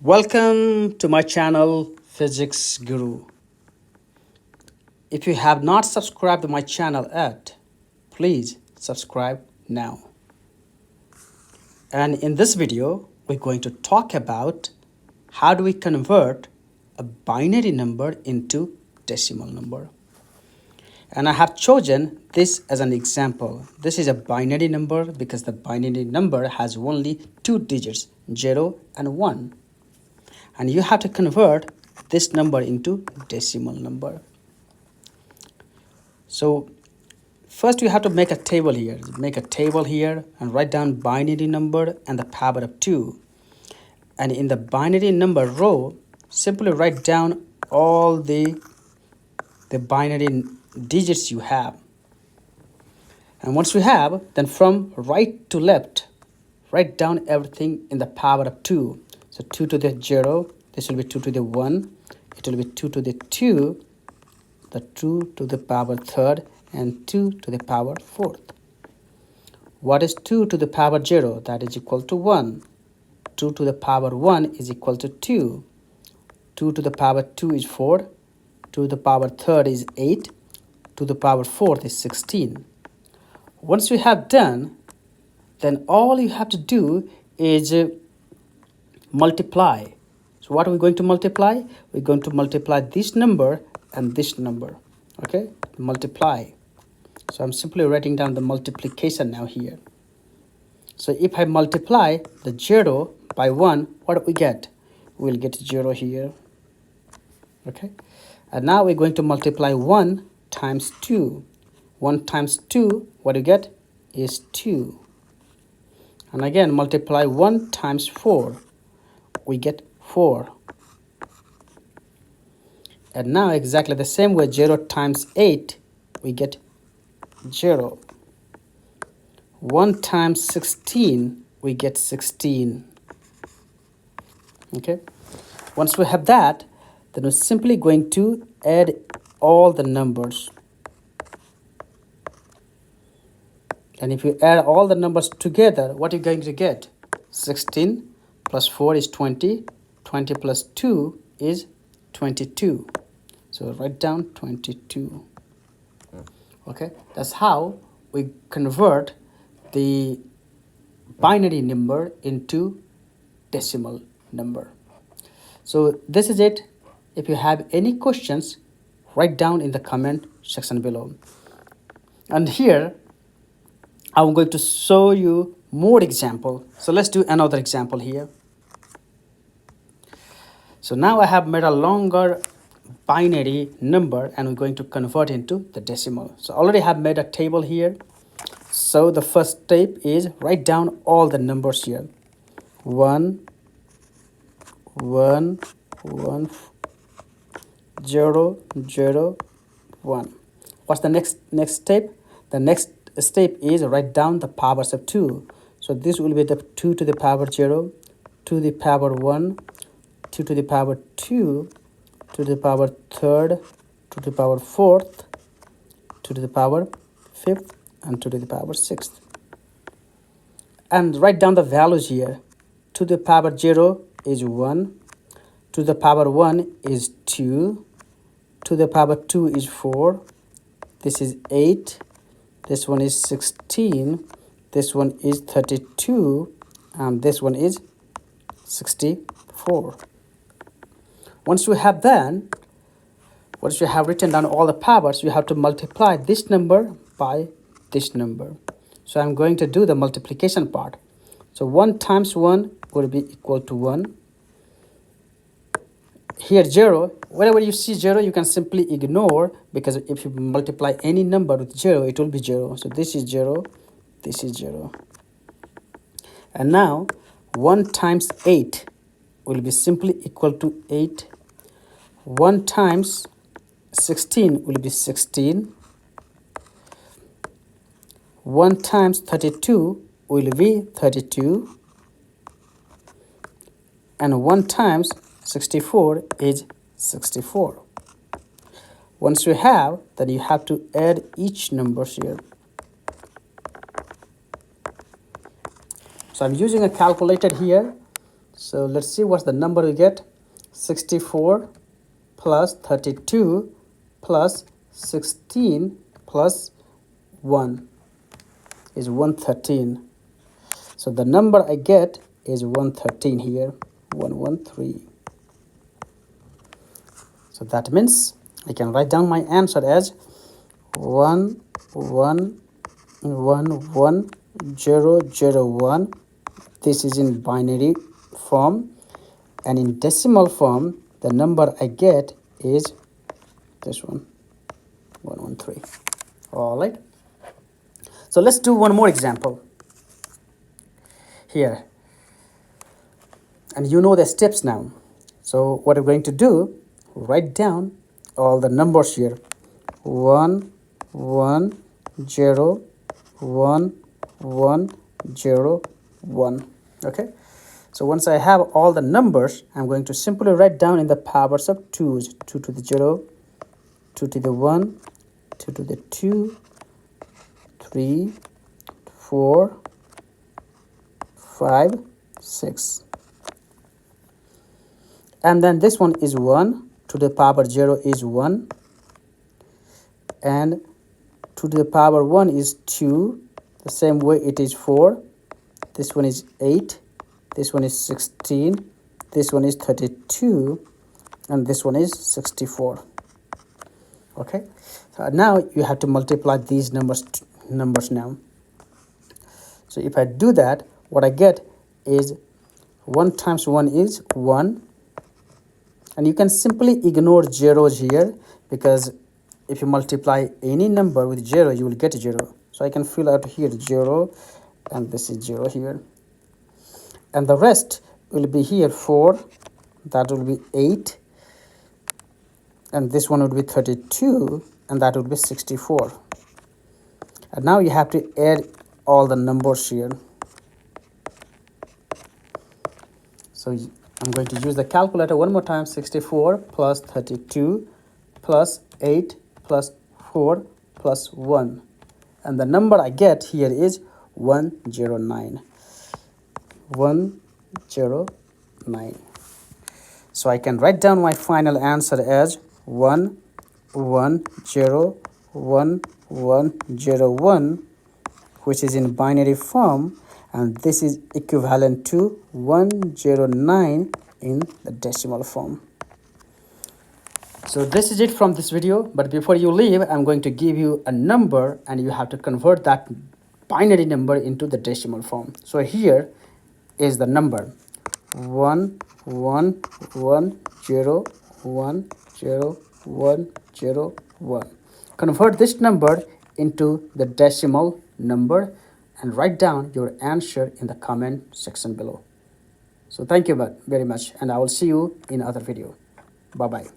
Welcome to my channel Physics Guru. If you have not subscribed to my channel yet, please subscribe now. And in this video, we're going to talk about how do we convert a binary number into decimal number. And I have chosen this as an example. This is a binary number because the binary number has only two digits, 0 and 1. And you have to convert this number into decimal number. So first you have to make a table here. Make a table here and write down binary number and the power of 2. And in the binary number row, simply write down all the binary digits you have. And once you have, then from right to left, write down everything in the power of 2. So 2 to the 0, this will be 2 to the 1, it will be 2 to the 2, the 2 to the power third, and 2 to the power fourth. What is 2 to the power 0? That is equal to 1. 2 to the power 1 is equal to 2. 2 to the power 2 is 4. 2 to the power third is 8. 2 to the power fourth is 16. Once you have done, then all you have to do is multiply. So what are we going to multiply? We're going to multiply this number and this number. Okay, multiply. So I'm simply writing down the multiplication now here. So if I multiply the 0 by 1, what do we get? We'll get 0 here. Okay, and now we're going to multiply 1 times 2. 1 times 2, what do you get? Is 2. And again, multiply 1 times 4. We get 4. And now exactly the same way, 0 times 8, we get 0. 1 times 16, we get 16. Okay. Once we have that, then we're simply going to add all the numbers. And if you add all the numbers together, what are you going to get? 16 plus 4 is 20. 20 plus 2 is 22. So write down 22. Okay, that's how we convert the binary number into decimal number. So this is it. If you have any questions, write down in the comment section below. And here, I'm going to show you more example. So let's do another example here. So now I have made a longer binary number and we're going to convert into the decimal. So I already have made a table here. So the first step is write down all the numbers here. 1, 1, 1, 0, 0, 1. What's the next step? The next step is write down the powers of 2. So this will be the 2 to the power 0, 2 to the power 1, 2 to the power 2, 2 to the power third, 2 to the power fourth, 2 to the power fifth, and 2 to the power sixth. And write down the values here. 2 to the power 0 is 1, 2 to the power 1 is 2, 2 to the power 2 is 4, this is 8, this one is 16, this one is 32, and this one is 64. Once you have done, once you have written down all the powers, you have to multiply this number by this number. So I'm going to do the multiplication part. So 1 times 1 will be equal to 1. Here 0, whenever you see 0, you can simply ignore, because if you multiply any number with 0, it will be 0. So this is 0, this is 0. And now 1 times 8 will be simply equal to 8. 1 times 16 will be 16. 1 times 32 will be 32. And 1 times 64 is 64. Once you have, then you have to add each number here. So I'm using a calculator here. So let's see what's the number we get. 64 plus 32 plus 16 plus 1 is 113. So the number I get is 113 here, 113. So that means I can write down my answer as 111001. This is in binary form, and in decimal form the number I get is this one, 113. All right, so let's do one more example here, and you know the steps now. So what we're going to do, write down all the numbers here. 1 1 0 1 1 0 1. Okay, so once I have all the numbers, I'm going to simply write down in the powers of 2's. 2 to the 0, 2 to the 1, 2 to the 2, 3, 4, 5, 6. And then this one is 1, to the power 0 is 1, and 2 to the power 1 is 2, the same way it is 4, this one is 8, this one is 16, this one is 32, and this one is 64. Okay, so now you have to multiply these numbers now. So if I do that, what I get is 1 times 1 is 1, and you can simply ignore zeros here, because if you multiply any number with 0, you will get 0. So I can fill out here 0, and this is 0 here, and the rest will be here 4, that will be 8, and this one would be 32, and that would be 64. And now you have to add all the numbers here. So I'm going to use the calculator one more time. 64 plus 32 plus 8 plus 4 plus 1, and the number I get here is 109. 109. So I can write down my final answer as 110101, which is in binary form, and this is equivalent to 109 in the decimal form. So this is it from this video, but before you leave, I'm going to give you a number, and you have to convert that binary number into the decimal form. So here is the number 11101001. Convert this number into the decimal number and write down your answer in the comment section below. So thank you very much, and I will see you in other video. Bye bye.